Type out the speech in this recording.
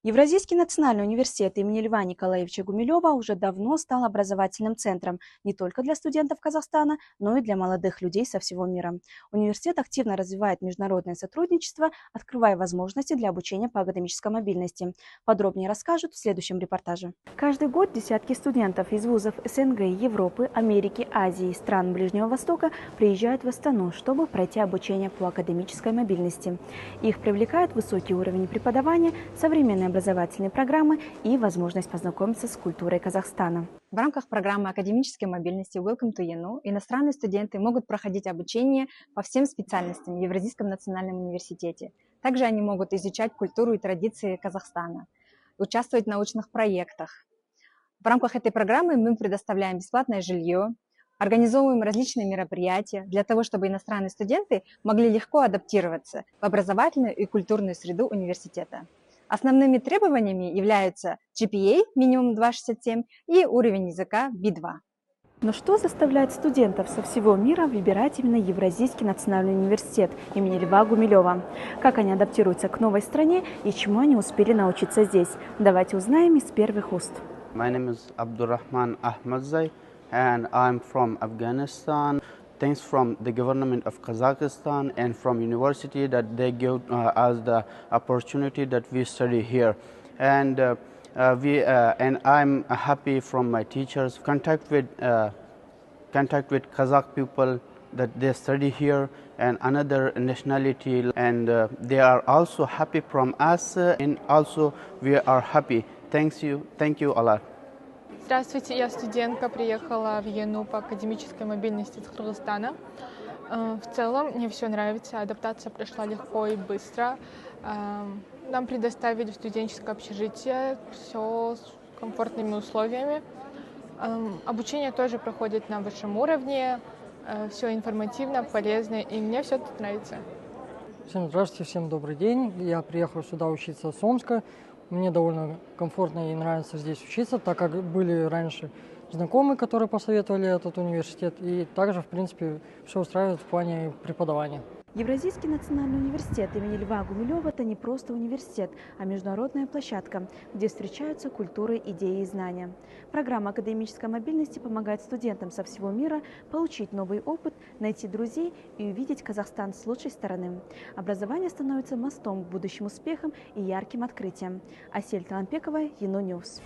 Евразийский национальный университет имени Льва Николаевича Гумилева уже давно стал образовательным центром не только для студентов Казахстана, но и для молодых людей со всего мира. Университет активно развивает международное сотрудничество, открывая возможности для обучения по академической мобильности. Подробнее расскажут в следующем репортаже. Каждый год десятки студентов из вузов СНГ, Европы, Америки, Азии и стран Ближнего Востока приезжают в Астану, чтобы пройти обучение по академической мобильности. Их привлекает высокий уровень преподавания, современные образовательные программы и возможность познакомиться с культурой Казахстана. В рамках программы академической мобильности Welcome to ENU иностранные студенты могут проходить обучение по всем специальностям в Евразийском национальном университете. Также они могут изучать культуру и традиции Казахстана, участвовать в научных проектах. В рамках этой программы мы предоставляем бесплатное жилье, организовываем различные мероприятия для того, чтобы иностранные студенты могли легко адаптироваться в образовательную и культурную среду университета. Основными требованиями являются GPA минимум 2,67 и уровень языка B2. Но что заставляет студентов со всего мира выбирать именно Евразийский национальный университет имени Льва Гумилева? Как они адаптируются к новой стране и чему они успели научиться здесь? Давайте узнаем из первых уст. My name is Abdurrahman Ahmadzai and I'm from Afghanistan. Thanks from the government of Kazakhstan and from university that they give us the opportunity that we study here, and I'm happy from my teachers. Contact with Kazakh people that they study here and another nationality, and they are also happy from us, and also we are happy. Thank you a lot. Здравствуйте, я студентка, приехала в ЕНУ по академической мобильности из Кыргызстана. В целом мне все нравится, адаптация прошла легко и быстро. Нам предоставили студенческое общежитие, все с комфортными условиями. Обучение тоже проходит на высшем уровне, все информативно, полезно, и мне все тут нравится. Всем здравствуйте, всем добрый день. Я приехал сюда учиться с Омска. Мне довольно комфортно и нравится здесь учиться, так как были раньше знакомые, которые посоветовали этот университет, и также, в принципе, все устраивает в плане преподавания. Евразийский национальный университет имени Льва Гумилева – это не просто университет, а международная площадка, где встречаются культуры, идеи и знания. Программа академической мобильности помогает студентам со всего мира получить новый опыт, найти друзей и увидеть Казахстан с лучшей стороны. Образование становится мостом к будущим успехам и ярким открытиям. Асель Таланпекова, ЕНУ Ньюс.